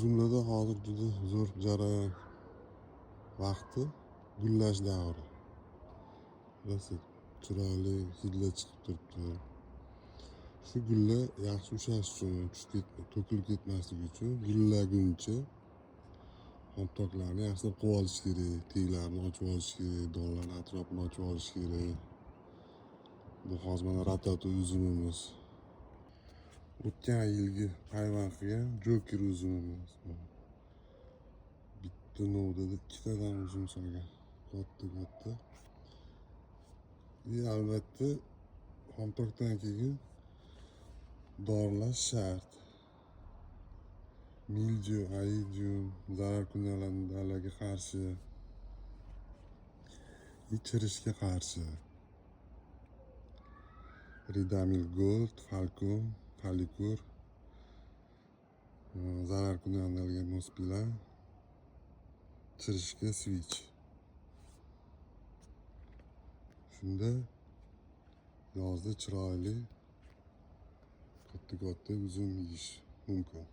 Uzumlarda hozir juda zo'r jarayon vaqti gullash davri. Rosa chiroyli hidlar chiqib turibdi. Shu gulla yaxshi ushlash uchun, to'kilib ketmasligi uchun gullaguncha xomtoklarni yaxshilab qovib olish kerak, teglarni ochib olish kerak, donlarni atrofini ochib olish kerak. Bu hozir mana ratatouille uzumimiz. O'tgan yilgi payvand qilgan joker uzumimiz. Bitta novdada ikkitadan uzum solgan. Katta. Albatta xomtokdan keyin dorilash shart. Mildiyu, ayidium, zararkunandalarga qarshi, chirishga qarshi. Ridamil Gold, Falcon, Falikur, zararkunandalarga Mospilan, chirishga Switch. Shunda yozda chiroyli katta uzum yeyish mumkin.